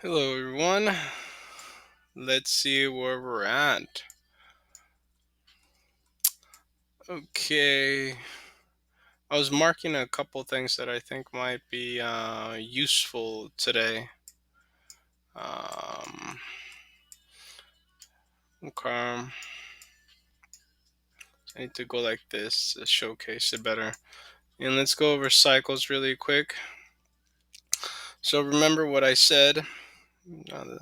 Hello, everyone. Let's see where we're at. Okay. I was marking a couple things that I think might be useful today. Um, okay. I need to go like this to showcase it better. And let's go over cycles really quick. So remember what I said. The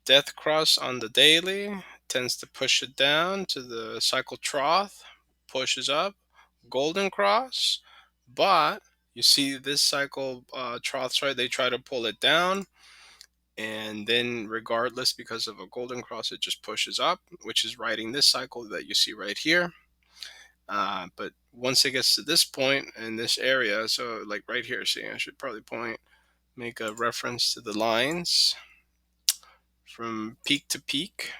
death cross on the daily tends to push it down to the cycle trough, pushes up, golden cross, but you see this cycle troughs, right? They try to pull it down, and then regardless, because of a golden cross, it just pushes up, which is riding this cycle that you see right here. But once it gets to this point in this area, so like right here, see, I should probably make a reference to the lines from peak to peak.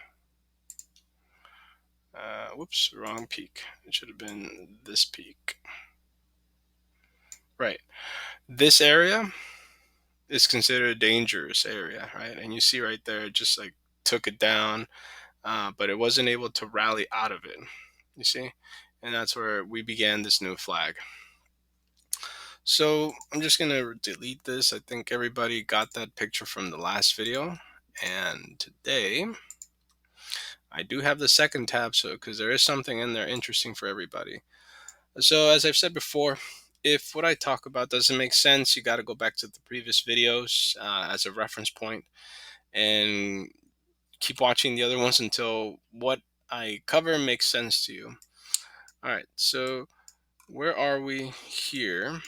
Whoops, wrong peak. It should have been this peak. Right. This area is considered a dangerous area, right? And you see right there, it just like took it down, but it wasn't able to rally out of it. You see? And that's where we began this new flag. So I'm just going to delete this. I think everybody got that picture from the last video. And today, I do have the second tab, so because there is something in there interesting for everybody. So as I've said before, if what I talk about doesn't make sense, you got to go back to the previous videos as a reference point and keep watching the other ones until what I cover makes sense to you. All right, so where are we here?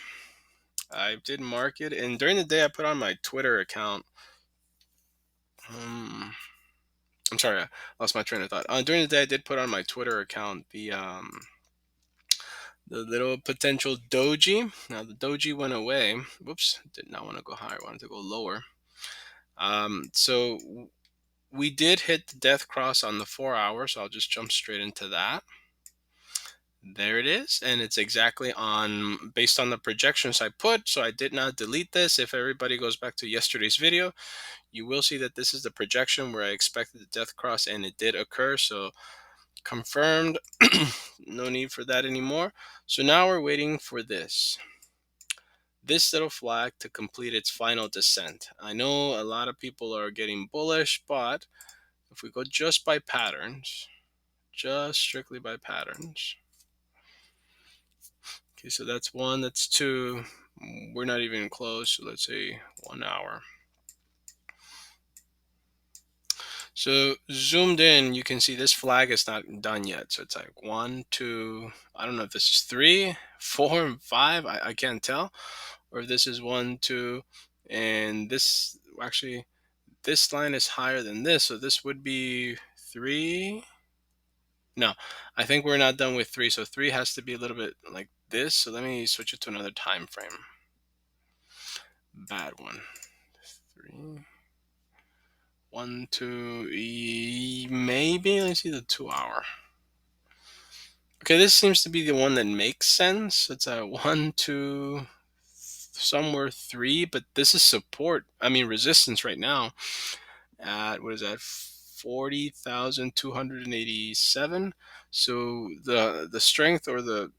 I did mark it, and during the day I put on my Twitter account. I'm sorry, I lost my train of thought. During the day I did put on my Twitter account the little potential doji. Now the doji went away. Whoops, did not want to go higher. I wanted to go lower. So we did hit the death cross on the 4 hour. So I'll just jump straight into that. There it is, and it's exactly on based on the projections I put. So I did not delete this. If everybody goes back to yesterday's video, you will see that this is the projection where I expected the death cross, and it did occur. So confirmed. No need for that anymore. So now we're waiting for this little flag to complete its final descent. I know a lot of people are getting bullish, but if we go just by patterns, just strictly by patterns. Okay, so that's one, that's two. We're not even close, so let's say 1 hour. So zoomed in, you can see this flag is not done yet. So it's like 1, 2, I don't know if this is 3, 4, and 5. I can't tell. Or if this is 1, 2, and this actually, this line is higher than this. So this would be 3. No, I think we're not done with 3. So 3 has to be a little bit like this. So let me switch it to another time frame. Bad one. 3. 1, 2, maybe. Let's see the 2 hour. Okay, this seems to be the one that makes sense. It's a 1, 2, somewhere 3, but this is support. I mean resistance right now at what is that? 40,287. So the strength or the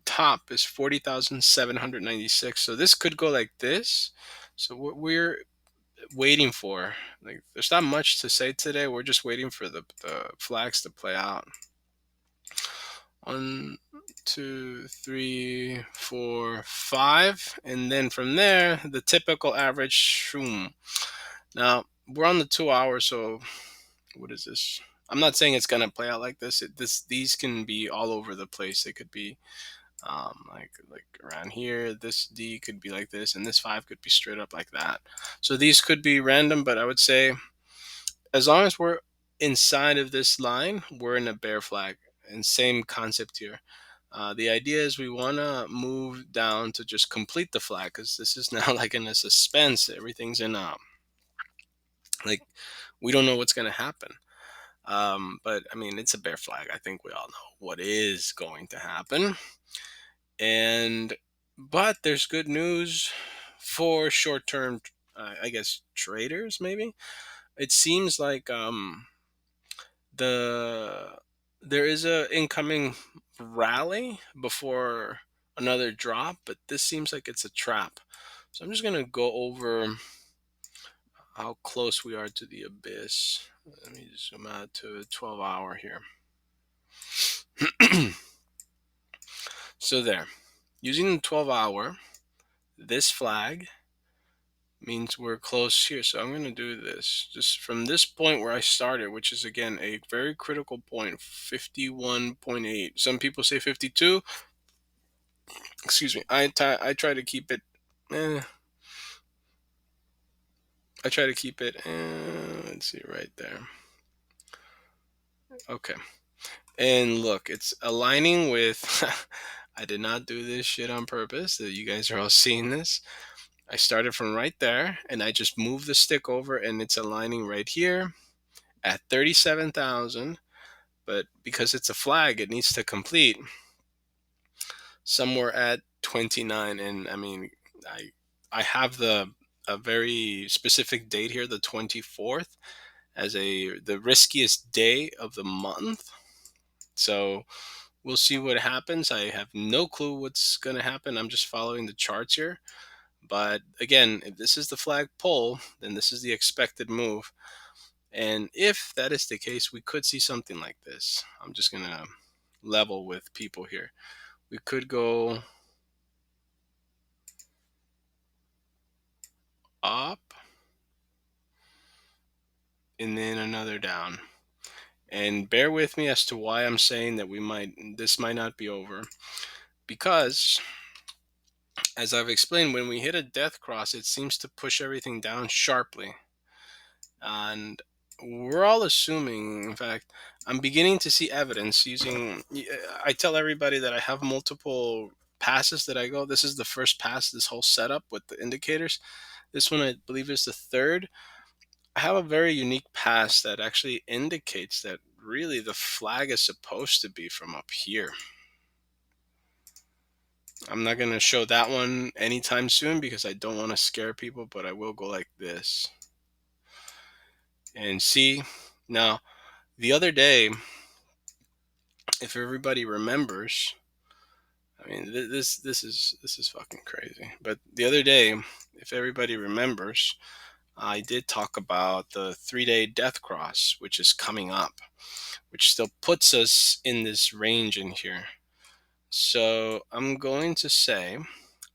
top is 40,796. So this could go like this. So what we're waiting for, like, there's not much to say today. We're just waiting for the flags to play out. 1, 2, 3, 4, 5, and then from there the typical average shroom. Now we're on the 2 hours, so what is this? I'm not saying it's gonna play out like this. These can be all over the place. They could be like around here. This D could be like this, and this 5 could be straight up like that. So these could be random, but I would say as long as we're inside of this line, we're in a bear flag. And same concept here. The idea is we want to move down to just complete the flag because this is now like in a suspense. Everything's in like we don't know what's going to happen. But I mean, it's a bear flag. I think we all know what is going to happen. And but there's good news for short-term I guess traders maybe. It seems like the there is a incoming rally before another drop, but this seems like it's a trap. So I'm just gonna go over how close we are to the abyss. Let me zoom out to 12-hour here. So there, using the 12-hour, this flag means we're close here. So I'm going to do this just from this point where I started, which is again a very critical point, 51.8. Some people say 52. Excuse me. I try to keep it. I try to keep it. Let's see right there. Okay. And look, it's aligning with. I did not do this shit on purpose. That you guys are all seeing this. I started from right there, and I just moved the stick over, and it's aligning right here at 37,000. But because it's a flag, it needs to complete somewhere at 29. And I mean, I have a very specific date here, the 24th, as the riskiest day of the month. So we'll see what happens. I have no clue what's going to happen. I'm just following the charts here. But again, if this is the flag pull, then this is the expected move. And if that is the case, we could see something like this. I'm just going to level with people here. We could go up and then another down. And bear with me as to why I'm saying that this might not be over. Because as I've explained, when we hit a death cross, it seems to push everything down sharply. And we're all assuming, in fact, I'm beginning to see evidence using. I tell everybody that I have multiple passes that I go. This is the first pass, this whole setup with the indicators. This one, I believe, is the third. I have a very unique pass that actually indicates that really the flag is supposed to be from up here. I'm not going to show that one anytime soon because I don't want to scare people, but I will go like this. And see, now the other day, if everybody remembers, I mean this is fucking crazy. But the other day, if everybody remembers, I did talk about the 3-day death cross, which is coming up, which still puts us in this range in here. So I'm going to say,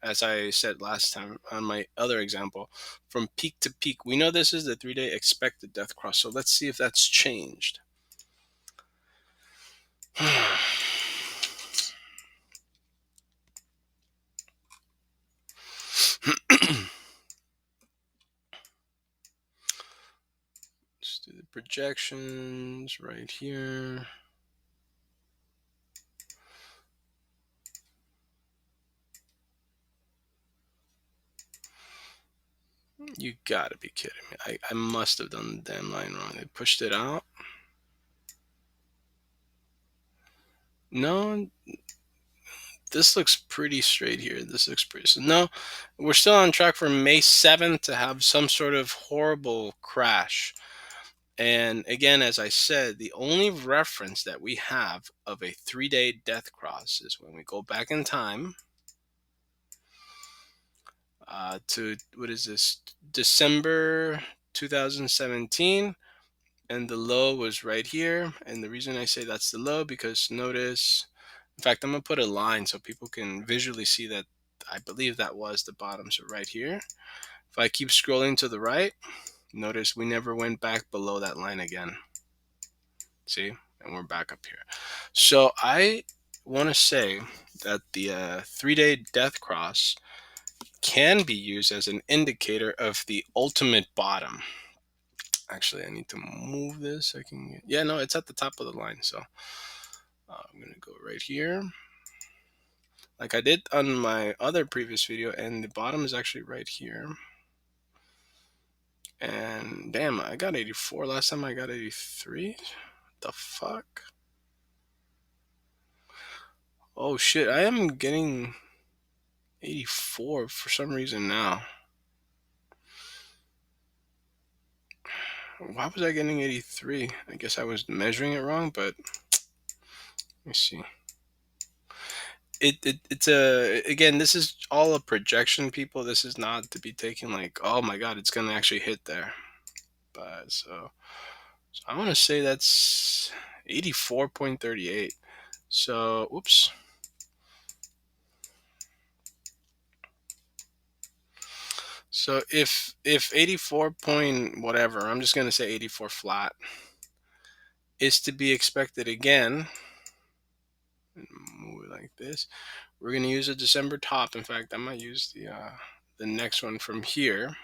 as I said last time on my other example, from peak to peak, we know this is the 3-day expected death cross. So let's see if that's changed. Let's do the projections right here. You gotta be kidding me. I must have done the damn line wrong. They pushed it out. No, this looks pretty straight here. This looks pretty. So no, we're still on track for May 7th to have some sort of horrible crash. And again, as I said, the only reference that we have of a 3-day death cross is when we go back in time to, what is this, December 2017. And the low was right here. And the reason I say that's the low, because notice, in fact, I'm going to put a line so people can visually see that I believe that was the bottom. So right here, if I keep scrolling to the right, notice we never went back below that line again. See? And we're back up here. So I want to say that the 3-day death cross can be used as an indicator of the ultimate bottom. Actually, I need to move this. I can. Yeah, no, it's at the top of the line. So I'm gonna go right here, like I did on my other previous video, and the bottom is actually right here. And damn, I got 84 last time. I got 83. What the fuck? Oh shit! I am getting 84 for some reason now. Why was I getting 83? I guess I was measuring it wrong, but let me see. It's a, again, this is all a projection, people. This is not to be taken like, oh my god, it's gonna actually hit there. But so I want to say that's 84.38. So oops. So if 84 point whatever, I'm just gonna say 84 flat, is to be expected again, move it like this. We're gonna use a December top. In fact, I might use the next one from here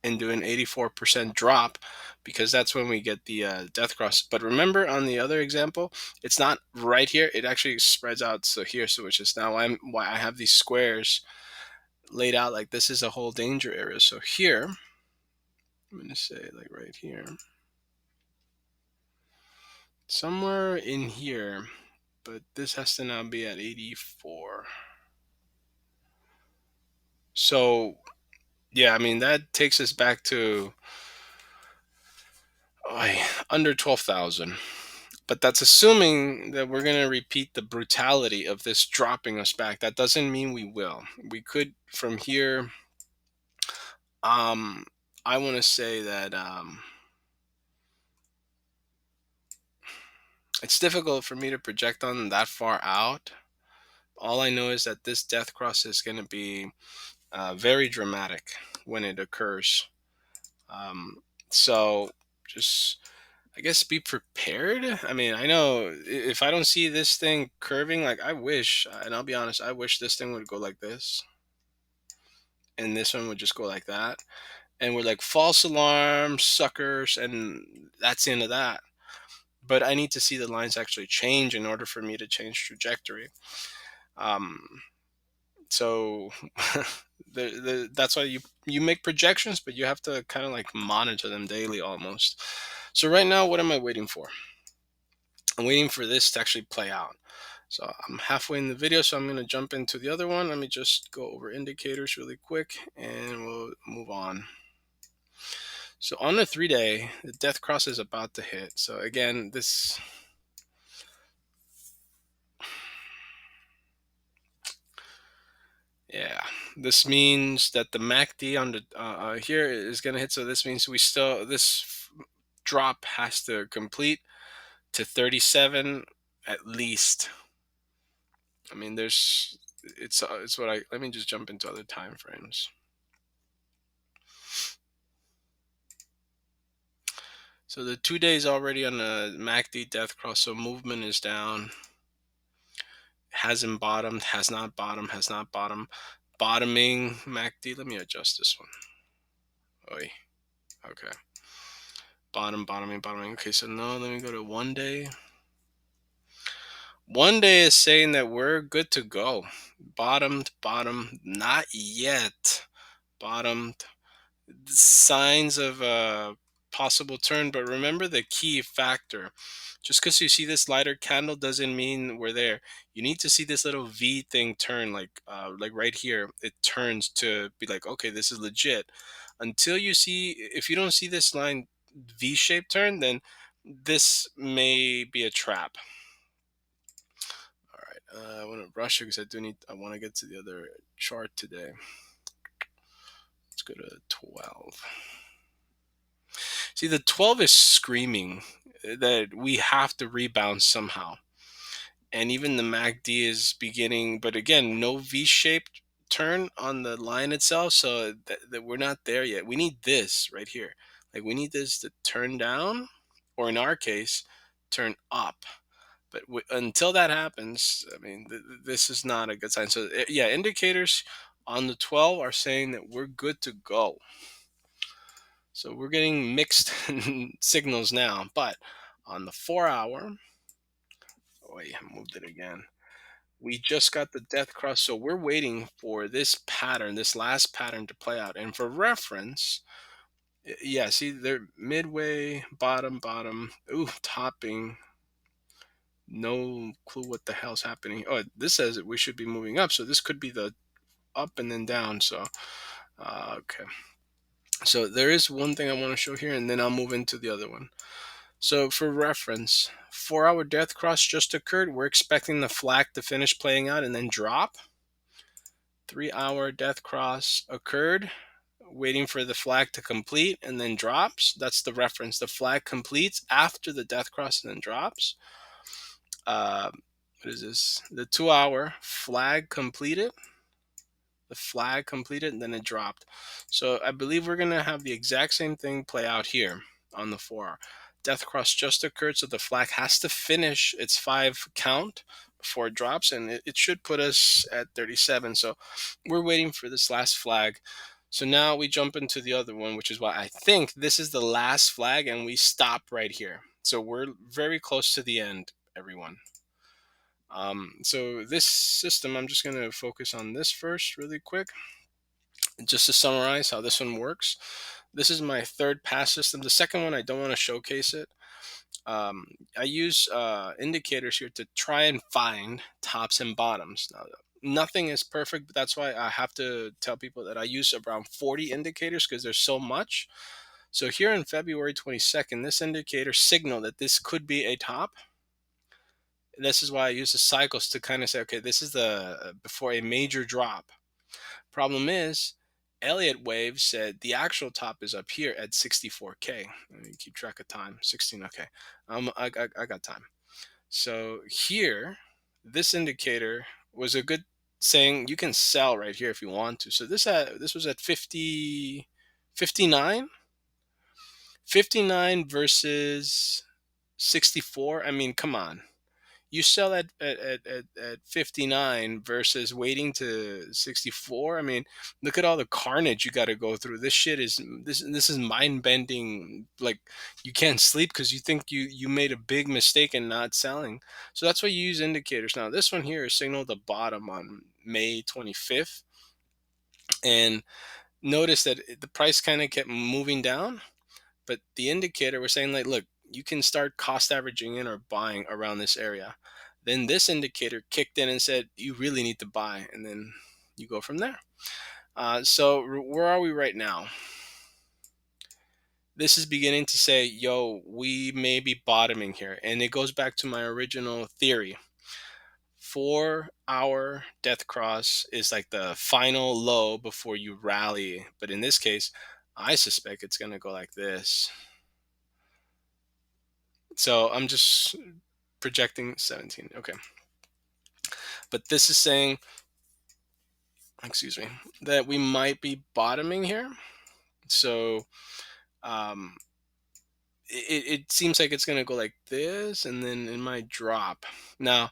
and do an 84% drop, because that's when we get the death cross. But remember, on the other example, it's not right here. It actually spreads out. So here, so which is now why I have these squares laid out like this is a whole danger area. So here, I'm gonna say like right here, somewhere in here, but this has to now be at 84. So yeah, I mean, that takes us back to under 12,000. But that's assuming that we're going to repeat the brutality of this dropping us back. That doesn't mean we will. We could from here. Um, I want to say that it's difficult for me to project on that far out. All I know is that this death cross is going to be very dramatic when it occurs. Um, so just, I guess, be prepared. I mean, I know if I don't see this thing curving, like I wish, and I'll be honest, I wish this thing would go like this, and this one would just go like that, and we're like false alarm suckers, and that's the end of that. But I need to see the lines actually change in order for me to change trajectory. Um, so that's why you make projections, but you have to kind of like monitor them daily almost. So right now, what am I waiting for? I'm waiting for this to actually play out. So I'm halfway in the video, so I'm going to jump into the other one. Let me just go over indicators really quick and we'll move on. So on the 3-day, the death cross is about to hit. So again, this, yeah, this means that the MACD on the here is going to hit. So this means this drop has to complete to 37 at least. I mean, it's what let me just jump into other time frames. So the 2 days already on the MACD death cross, so movement is down. Hasn't bottomed, has not bottomed, has not bottomed. Bottoming MACD. Let me adjust this one. Oy. Okay. Bottoming. Okay, so now let me go to 1 day. 1 day is saying that we're good to go. Bottomed, not yet. Bottomed. Signs of a possible turn, but remember the key factor. Just because you see this lighter candle doesn't mean we're there. You need to see this little V thing turn, like right here. It turns to be like, okay, this is legit. Until you see, if you don't see this line V-shaped turn, then this may be a trap. All right, I want to rush it because I want to get to the other chart today. Let's go to 12. See, the 12 is screaming that we have to rebound somehow. And even the MACD is beginning, but again, no V-shaped turn on the line itself. So that we're not there yet. We need this right here. Like we need this to turn down, or in our case, turn up. But until that happens, I mean, this is not a good sign. So yeah, indicators on the 12 are saying that we're good to go. So we're getting mixed signals now, but on the 4-hour, wait, I moved it again. We just got the death cross, so we're waiting for this pattern, this last pattern to play out. And for reference, yeah, see, they're midway, bottom, ooh, topping. No clue what the hell's happening. Oh, this says that we should be moving up, so this could be the up and then down. So, okay. So there is one thing I want to show here, and then I'll move into the other one. So for reference, 4-hour death cross just occurred. We're expecting the flag to finish playing out and then drop. 3-hour death cross occurred, waiting for the flag to complete and then drops. That's the reference. The flag completes after the death cross and then drops. Uh, what is this? The 2-hour flag completed. The flag completed and then it dropped. So I believe we're going to have the exact same thing play out here on the 4-hour. Death cross just occurred, so the flag has to finish its 5 count before it drops, and it should put us at 37. So we're waiting for this last flag. So now we jump into the other one, which is why I think this is the last flag, and we stop right here. So we're very close to the end, everyone. So this system, I'm just going to focus on this first really quick. Just to summarize how this one works, this is my third pass system. The second one, I don't want to showcase it. Um, I use indicators here to try and find tops and bottoms. Now, nothing is perfect, but that's why I have to tell people that I use around 40 indicators because there's so much. So here on February 22nd, this indicator signaled that this could be a top. This is why I use the cycles to kind of say, okay, this is the before a major drop. Problem is, Elliott Wave said the actual top is up here at 64K. Let me keep track of time. 16. Okay, I got time. So here, this indicator was a good saying you can sell right here if you want to. So this was at 50, 59, 59 versus 64. I mean, come on. You sell at 59 versus waiting to 64. I mean, look at all the carnage you got to go through. This shit is this is mind bending. Like, you can't sleep because you think you made a big mistake in not selling. So that's why you use indicators. Now this one here is signaled the bottom on May 25th, and notice that the price kind of kept moving down, but the indicator was saying, like, look, you can start cost averaging in or buying around this area. Then this indicator kicked in and said you really need to buy, and then you go from there. So where are we right now? This is beginning to say, yo, we may be bottoming here, and it goes back to my original theory. 4-hour death cross is like the final low before you rally, but in this case, I suspect it's going to go like this. So I'm just projecting 17. Okay. But this is saying, excuse me, that we might be bottoming here. So um, it seems like it's going to go like this, and then it might drop. Now,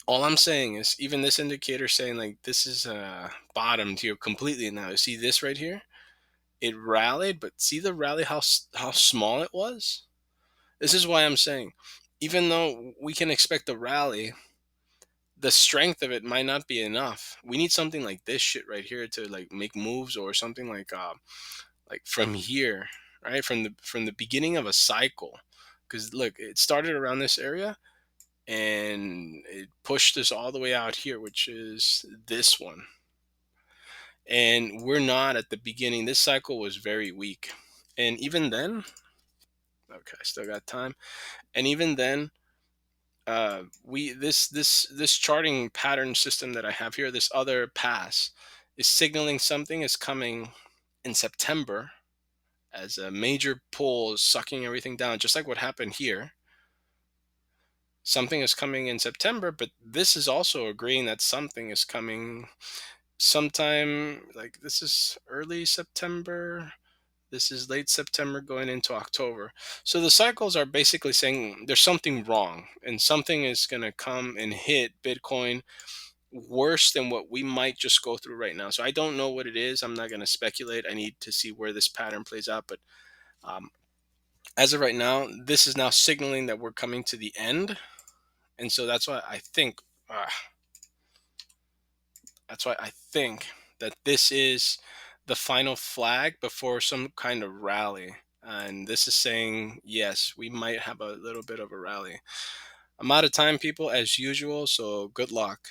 all I'm saying is, even this indicator saying like this is bottomed here completely now. You see this right here? It rallied, but see the rally, how small it was? This is why I'm saying, even though we can expect a rally, the strength of it might not be enough. We need something like this shit right here to like make moves, or something like from here, right? From the beginning of a cycle. Because look, it started around this area and it pushed us all the way out here, which is this one. And we're not at the beginning. This cycle was very weak. And even then, okay, I still got time. And even then, we this charting pattern system that I have here, this other pass, is signaling something is coming in September, as a major pull is sucking everything down, just like what happened here. Something is coming in September, but this is also agreeing that something is coming sometime, like this is early September. This is late September going into October. So the cycles are basically saying there's something wrong, and something is going to come and hit Bitcoin worse than what we might just go through right now. So I don't know what it is. I'm not going to speculate. I need to see where this pattern plays out. But um, as of right now, this is now signaling that we're coming to the end. And so that's why I think that this is the final flag before some kind of rally. And this is saying, yes, we might have a little bit of a rally. I'm out of time, people, as usual, so good luck.